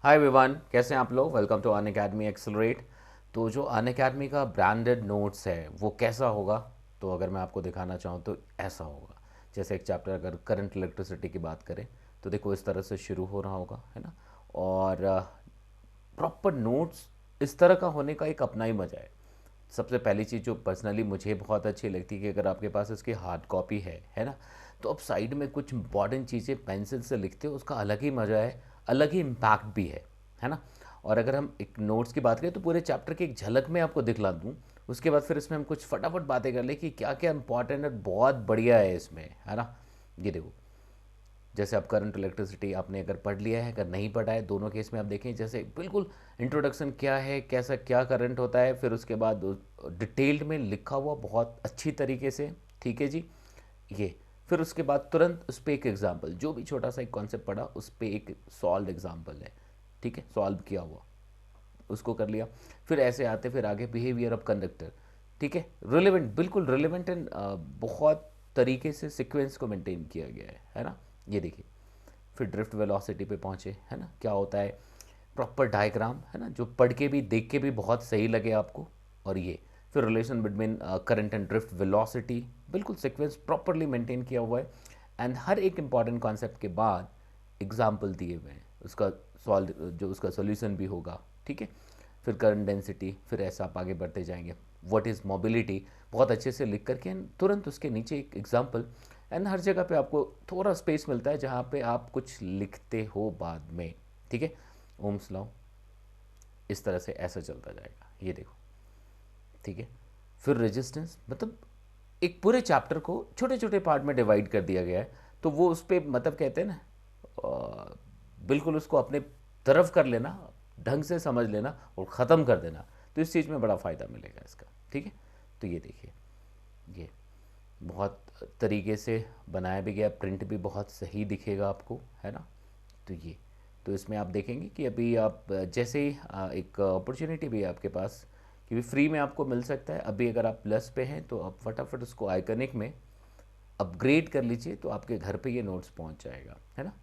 Hi everyone, कैसे हैं आप लोग। Welcome to Unacademy accelerate. तो जो अन अकेडमी का ब्रांडेड नोट्स है वो कैसा होगा, तो अगर मैं आपको दिखाना चाहूँ तो ऐसा होगा। जैसे एक चैप्टर अगर करंट इलेक्ट्रिसिटी की बात करें तो देखो इस तरह से शुरू हो रहा होगा, है ना। और प्रॉपर नोट्स इस तरह का होने का एक अपना ही मज़ा है। सबसे पहली चीज़ जो पर्सनली मुझे बहुत अच्छी लगती है कि अगर आपके पास इसकी हार्ड कॉपी है ना, तो आप साइड में कुछ इंपॉर्टेंट चीज़ें पेंसिल से लिखते हो, उसका अलग ही मज़ा है, अलग ही इम्पैक्ट भी है ना। और अगर हम एक नोट्स की बात करें तो पूरे चैप्टर की एक झलक में आपको दिखला दूँ, उसके बाद फिर इसमें हम कुछ फटाफट बातें कर ले कि क्या क्या इंपॉर्टेंट है, बहुत बढ़िया है इसमें, है ना। ये देखो, जैसे आप करंट इलेक्ट्रिसिटी आपने अगर पढ़ लिया है, अगर नहीं पढ़ा है, दोनों केस में आप देखें जैसे बिल्कुल इंट्रोडक्शन क्या है, कैसा क्या करंट होता है, फिर उसके बाद डिटेल्ड में लिखा हुआ बहुत अच्छी तरीके से। ठीक है जी। ये फिर उसके बाद तुरंत उस पर एक एग्जाम्पल, जो भी छोटा सा एक कॉन्सेप्ट पढ़ा उस पर एक सॉल्व एग्जाम्पल है। ठीक है, सॉल्व किया हुआ उसको कर लिया। फिर ऐसे आते फिर आगे बिहेवियर ऑफ कंडक्टर। ठीक है, रिलेवेंट, बिल्कुल रिलेवेंट एंड बहुत तरीके से सीक्वेंस को मेंटेन किया गया है ना। ये देखिए, फिर ड्रिफ्ट वेलोसिटी पे पहुंचे, है ना, क्या होता है, प्रॉपर डायग्राम, है ना, जो पढ़ के भी देख के भी बहुत सही लगे आपको। और ये फिर relation between current and drift velocity, बिल्कुल सीक्वेंस प्रॉपरली मेंटेन किया हुआ है। एंड हर एक इंपॉर्टेंट कॉन्सेप्ट के बाद एग्जाम्पल दिए हुए हैं, उसका सॉल्व जो उसका सोल्यूशन भी होगा। ठीक है, फिर करंट डेंसिटी, फिर ऐसा आप आगे बढ़ते जाएंगे। व्हाट इज़ मोबिलिटी, बहुत अच्छे से लिख करके and तुरंत उसके नीचे एक एग्जाम्पल। एंड हर जगह पे आपको थोड़ा स्पेस मिलता है जहाँ पे आप कुछ लिखते हो बाद में। ठीक है, ओम्स लॉ, इस तरह से ऐसा चलता जाएगा, ये देखो। ठीक है, फिर रेजिस्टेंस, मतलब एक पूरे चैप्टर को छोटे छोटे पार्ट में डिवाइड कर दिया गया है, तो वो उस पर मतलब कहते हैं ना, बिल्कुल उसको अपने तरफ कर लेना, ढंग से समझ लेना और ख़त्म कर देना, तो इस चीज़ में बड़ा फ़ायदा मिलेगा इसका। ठीक है, तो ये देखिए, ये बहुत तरीके से बनाया भी गया, प्रिंट भी बहुत सही दिखेगा आपको, है ना। तो ये, तो इसमें आप देखेंगे कि अभी आप जैसे ही एक अपॉर्चुनिटी भी है आपके पास कि भी फ्री में आपको मिल सकता है। अभी अगर आप प्लस पे हैं तो आप फटाफट उसको आइकनिक में अपग्रेड कर लीजिए, तो आपके घर पे ये नोट्स पहुंच जाएगा, है ना।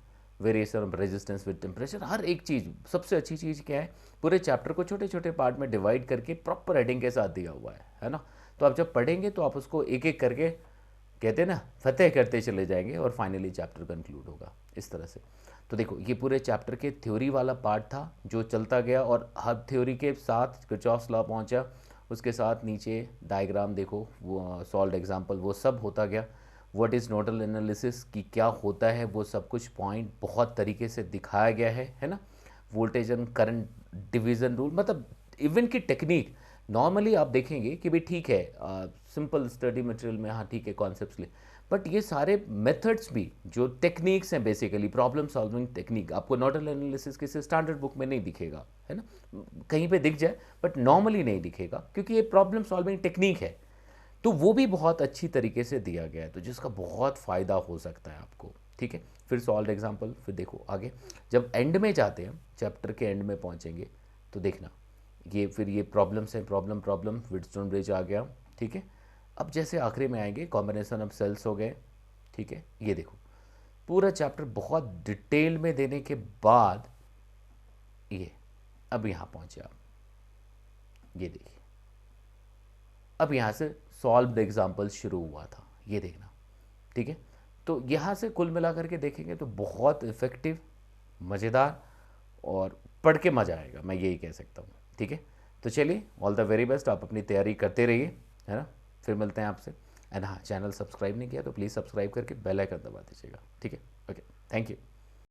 Variation of resistance with temperature, हर एक चीज़, सबसे अच्छी चीज़ क्या है, पूरे चैप्टर को छोटे छोटे पार्ट में डिवाइड करके प्रॉपर हेडिंग के साथ दिया हुआ है ना। तो आप जब पढ़ेंगे तो आप उसको एक एक करके, कहते हैं ना, फतेह करते चले जाएंगे और फाइनली चैप्टर कंक्लूड होगा इस तरह से। तो देखो, ये पूरे चैप्टर के थ्योरी वाला पार्ट था जो चलता गया, और हर थ्योरी के साथ किरचॉफ्स लॉ पहुंचा, उसके साथ नीचे डायग्राम देखो, वो सॉल्व एग्जाम्पल, वो सब होता गया। व्हाट इज़ नोडल एनालिसिस की क्या होता है, वो सब कुछ पॉइंट बहुत तरीके से दिखाया गया है ना। Voltage and current division rule, मतलब इवन की टेक्निक, नॉर्मली आप देखेंगे कि भाई ठीक है, सिंपल स्टडी मटेरियल में हाँ ठीक है कॉन्सेप्ट्स ले, बट ये सारे मेथड्स भी जो टेक्निक्स हैं, बेसिकली प्रॉब्लम सॉल्विंग टेक्निक, आपको नोडल एनालिसिस किसी स्टैंडर्ड बुक में नहीं दिखेगा, है ना। कहीं पे दिख जाए बट नॉर्मली नहीं दिखेगा, क्योंकि ये प्रॉब्लम सॉल्विंग टेक्निक है। तो वो भी बहुत अच्छी तरीके से दिया गया है, तो जिसका बहुत फ़ायदा हो सकता है आपको। ठीक है, फिर सॉल्व एग्जाम्पल, फिर देखो आगे जब एंड में जाते हैं, चैप्टर के एंड में पहुंचेंगे, तो देखना ये फिर ये प्रॉब्लम्स हैं, प्रॉब्लम प्रॉब्लम व्हीटस्टोन ब्रिज आ गया। ठीक है, अब जैसे आखिरी में आएंगे कॉम्बिनेशन ऑफ सेल्स हो गए। ठीक है, ये देखो पूरा चैप्टर बहुत डिटेल में देने के बाद ये, अब यहाँ पहुँचे आप, ये देखिए, अब यहाँ से सॉल्व एग्जाम्पल शुरू हुआ था, ये देखना। ठीक है, तो यहाँ से कुल मिला करके देखेंगे तो बहुत इफ़ेक्टिव, मज़ेदार, और पढ़ के मज़ा आएगा, मैं यही कह सकता हूँ। ठीक है, तो चलिए, ऑल द वेरी बेस्ट, आप अपनी तैयारी करते रहिए, है ना। फिर मिलते हैं आपसे। एंड हाँ, चैनल सब्सक्राइब नहीं किया तो प्लीज़ सब्सक्राइब करके बेल आइकन दबा दीजिएगा। ठीक है, ओके, थैंक यू।